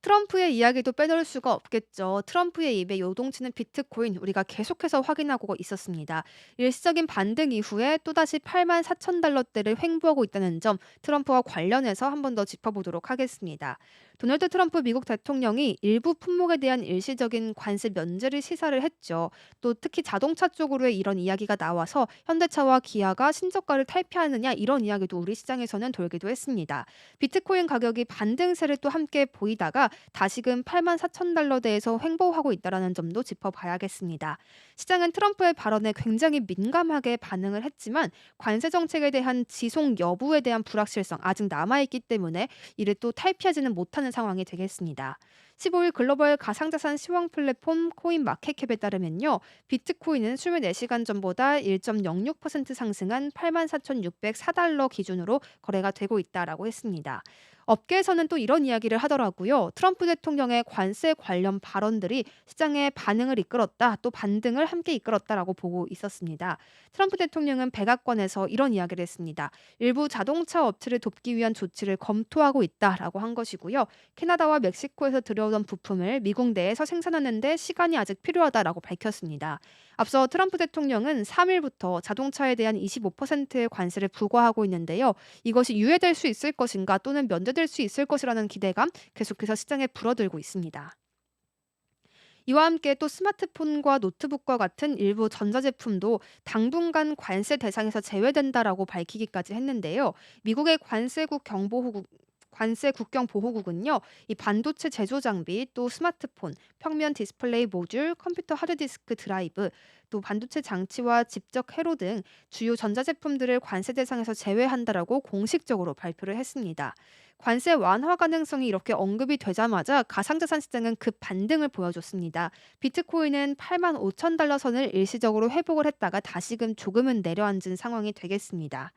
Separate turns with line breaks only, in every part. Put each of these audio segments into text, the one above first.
트럼프의 이야기도 빼놓을 수가 없겠죠. 트럼프의 입에 요동치는 비트코인 우리가 계속해서 확인하고 있었습니다. 일시적인 반등 이후에 또다시 8만 4천 달러대를 횡보하고 있다는 점 트럼프와 관련해서 한 번 더 짚어보도록 하겠습니다. 도널드 트럼프 미국 대통령이 일부 품목에 대한 일시적인 관세 면제를 시사를 했죠. 또 특히 자동차 쪽으로의 이런 이야기가 나와서 현대차와 기아가 신저가를 탈피하느냐 이런 이야기도 우리 시장에서는 돌기도 했습니다. 비트코인 가격이 반등세를 또 함께 보이다가 다시금 8만 4천 달러대에서 횡보하고 있다는 점도 짚어봐야겠습니다. 시장은 트럼프의 발언에 굉장히 민감하게 반응을 했지만 관세 정책에 대한 지속 여부에 대한 불확실성 아직 남아있기 때문에 이를 또 탈피하지는 못하는 상황이 되겠습니다. 15일 글로벌 가상자산 시황 플랫폼 코인마켓캡에 따르면요. 비트코인은 24시간 전보다 1.06% 상승한 84,604달러 기준으로 거래가 되고 있다라고 했습니다. 업계에서는 또 이런 이야기를 하더라고요. 트럼프 대통령의 관세 관련 발언들이 시장의 반응을 이끌었다, 또 반등을 함께 이끌었다라고 보고 있었습니다. 트럼프 대통령은 백악관에서 이런 이야기를 했습니다. 일부 자동차 업체를 돕기 위한 조치를 검토하고 있다라고 한 것이고요. 캐나다와 멕시코에서 들여오던 부품을 미국 내에서 생산하는데 시간이 아직 필요하다라고 밝혔습니다. 앞서 트럼프 대통령은 3일부터 자동차에 대한 25%의 관세를 부과하고 있는데요. 이것이 유예될 수 있을 것인가 또는 면제될 수 있을 것이라는 기대감 계속해서 시장에 불어들고 있습니다. 이와 함께 또 스마트폰과 노트북과 같은 일부 전자제품도 당분간 관세 대상에서 제외된다라고 밝히기까지 했는데요. 미국의 관세 국경 보호국은요, 이 반도체 제조 장비, 또 스마트폰, 평면 디스플레이 모듈, 컴퓨터 하드디스크 드라이브, 또 반도체 장치와 집적 회로 등 주요 전자제품들을 관세 대상에서 제외한다라고 공식적으로 발표를 했습니다. 관세 완화 가능성이 이렇게 언급이 되자마자 가상자산 시장은 급 반등을 보여줬습니다. 비트코인은 8만 5천 달러 선을 일시적으로 회복을 했다가 다시금 조금은 내려앉은 상황이 되겠습니다.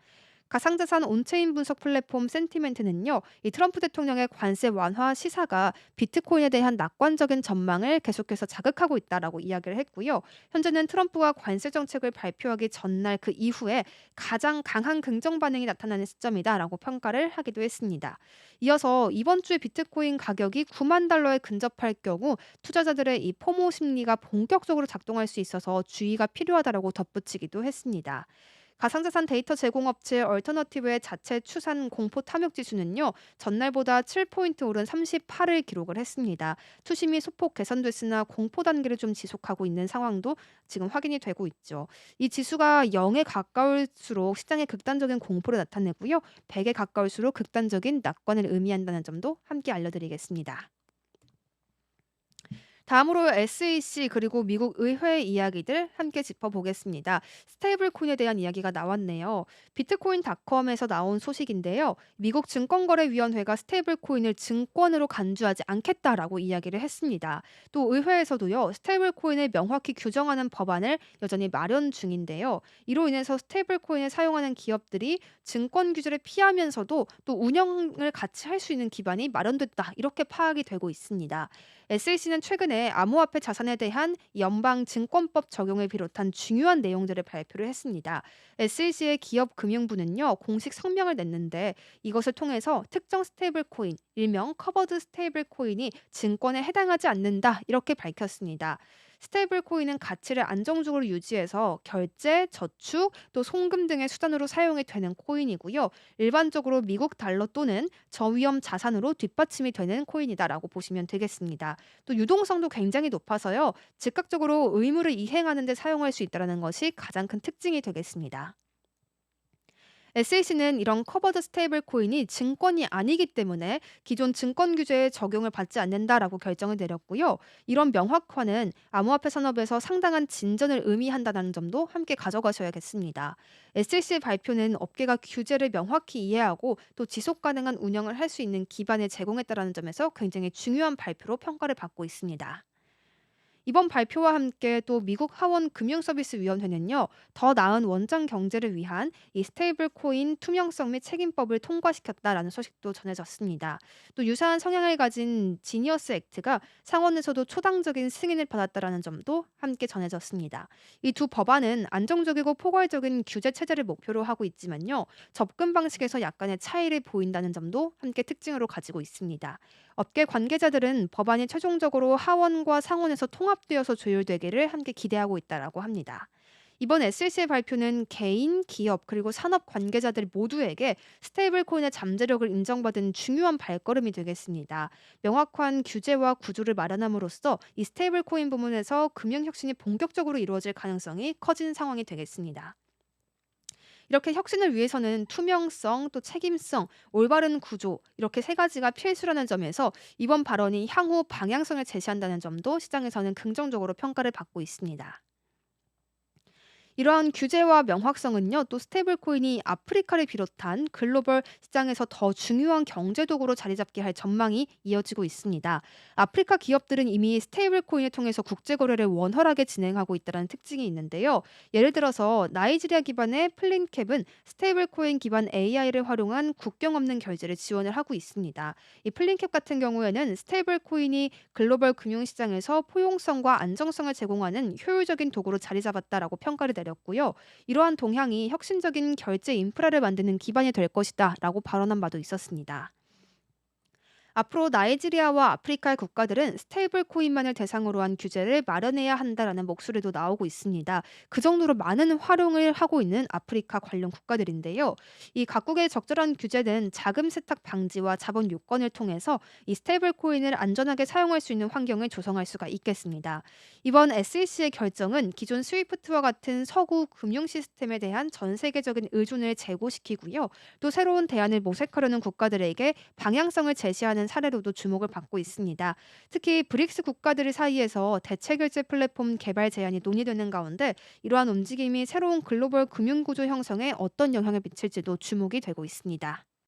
가상자산 온체인 분석 플랫폼 센티멘트는요, 이 트럼프 대통령의 관세 완화 시사가 비트코인에 대한 낙관적인 전망을 계속해서 자극하고 있다라고 이야기를 했고요. 현재는 트럼프가 관세 정책을 발표하기 전날 그 이후에 가장 강한 긍정 반응이 나타나는 시점이다라고 평가를 하기도 했습니다. 이어서 이번 주에 비트코인 가격이 9만 달러에 근접할 경우 투자자들의 이 포모 심리가 본격적으로 작동할 수 있어서 주의가 필요하다라고 덧붙이기도 했습니다. 가상자산 데이터 제공업체 얼터너티브의 자체 추산 공포 탐욕 지수는요, 전날보다 7포인트 오른 38을 기록을 했습니다. 투심이 소폭 개선됐으나 공포 단계를 좀 지속하고 있는 상황도 지금 확인이 되고 있죠. 이 지수가 0에 가까울수록 시장의 극단적인 공포를 나타내고요, 100에 가까울수록 극단적인 낙관을 의미한다는 점도 함께 알려드리겠습니다. 다음으로 SEC 그리고 미국 의회 이야기들 함께 짚어보겠습니다. 스테이블 코인에 대한 이야기가 나왔네요. 비트코인닷컴에서 나온 소식인데요. 미국 증권거래위원회가 스테이블 코인을 증권으로 간주하지 않겠다라고 이야기를 했습니다. 또 의회에서도요. 스테이블 코인을 명확히 규정하는 법안을 여전히 마련 중인데요. 이로 인해서 스테이블 코인을 사용하는 기업들이 증권 규제를 피하면서도 또 운영을 같이 할 수 있는 기반이 마련됐다. 이렇게 파악이 되고 있습니다. SEC는 최근에 암호화폐 자산에 대한 연방 증권법 적용을 비롯한 중요한 내용들을 발표를 했습니다. SEC의 기업금융부는요, 공식 성명을 냈는데 이것을 통해서 특정 스테이블 코인, 일명 커버드 스테이블 코인이 증권에 해당하지 않는다 이렇게 밝혔습니다. 스테이블 코인은 가치를 안정적으로 유지해서 결제, 저축, 또 송금 등의 수단으로 사용이 되는 코인이고요. 일반적으로 미국 달러 또는 저위험 자산으로 뒷받침이 되는 코인이다라고 보시면 되겠습니다. 또 유동성도 굉장히 높아서요. 즉각적으로 의무를 이행하는 데 사용할 수 있다는 것이 가장 큰 특징이 되겠습니다. SEC는 이런 커버드 스테이블 코인이 증권이 아니기 때문에 기존 증권 규제에 적용을 받지 않는다라고 결정을 내렸고요. 이런 명확화는 암호화폐 산업에서 상당한 진전을 의미한다는 점도 함께 가져가셔야겠습니다. SEC의 발표는 업계가 규제를 명확히 이해하고 또 지속 가능한 운영을 할 수 있는 기반을 제공했다는 점에서 굉장히 중요한 발표로 평가를 받고 있습니다. 이번 발표와 함께 또 미국 하원 금융서비스위원회는요, 더 나은 원장 경제를 위한 이 스테이블 코인 투명성 및 책임법을 통과시켰다라는 소식도 전해졌습니다. 또 유사한 성향을 가진 지니어스 액트가 상원에서도 초당적인 승인을 받았다라는 점도 함께 전해졌습니다. 이 두 법안은 안정적이고 포괄적인 규제 체제를 목표로 하고 있지만요, 접근 방식에서 약간의 차이를 보인다는 점도 함께 특징으로 가지고 있습니다. 업계 관계자들은 법안이 최종적으로 하원과 상원에서 통합되어서 조율되기를 함께 기대하고 있다라고 합니다. 이번 SEC의 발표는 개인, 기업, 그리고 산업 관계자들 모두에게 스테이블 코인의 잠재력을 인정받은 중요한 발걸음이 되겠습니다. 명확한 규제와 구조를 마련함으로써 이 스테이블 코인 부문에서 금융 혁신이 본격적으로 이루어질 가능성이 커진 상황이 되겠습니다. 이렇게 혁신을 위해서는 투명성, 또 책임성, 올바른 구조 이렇게 세 가지가 필수라는 점에서 이번 발언이 향후 방향성을 제시한다는 점도 시장에서는 긍정적으로 평가를 받고 있습니다. 이러한 규제와 명확성은요, 또 스테이블 코인이 아프리카를 비롯한 글로벌 시장에서 더 중요한 경제 도구로 자리 잡게 할 전망이 이어지고 있습니다. 아프리카 기업들은 이미 스테이블 코인을 통해서 국제 거래를 원활하게 진행하고 있다는 특징이 있는데요. 예를 들어서 나이지리아 기반의 플린캡은 스테이블 코인 기반 AI를 활용한 국경 없는 결제를 지원을 하고 있습니다. 이 플린캡 같은 경우에는 스테이블 코인이 글로벌 금융 시장에서 포용성과 안정성을 제공하는 효율적인 도구로 자리 잡았다라고 평가를 내렸고요. 이러한 동향이 혁신적인 결제 인프라를 만드는 기반이 될 것이다라고 발언한 바도 있었습니다. 앞으로 나이지리아와 아프리카의 국가들은 스테이블 코인만을 대상으로 한 규제를 마련해야 한다라는 목소리도 나오고 있습니다. 그 정도로 많은 활용을 하고 있는 아프리카 관련 국가들인데요. 이 각국의 적절한 규제는 자금 세탁 방지와 자본 요건을 통해서 이 스테이블 코인을 안전하게 사용할 수 있는 환경을 조성할 수가 있겠습니다. 이번 SEC의 결정은 기존 스위프트와 같은 서구 금융 시스템에 대한 전 세계적인 의존을 제고시키고요. 또 새로운 대안을 모색하려는 국가들에게 방향성을 제시하는 사례로도 주목을 받고 있습니다. 특히 브릭스 국가들 사이에서 대체 결제 플랫폼 개발 제안이 논의되는 가운데 이러한 움직임이 새로운 글로벌 금융 구조 형성에 어떤 영향을 미칠지도 주목이 되고 있습니다.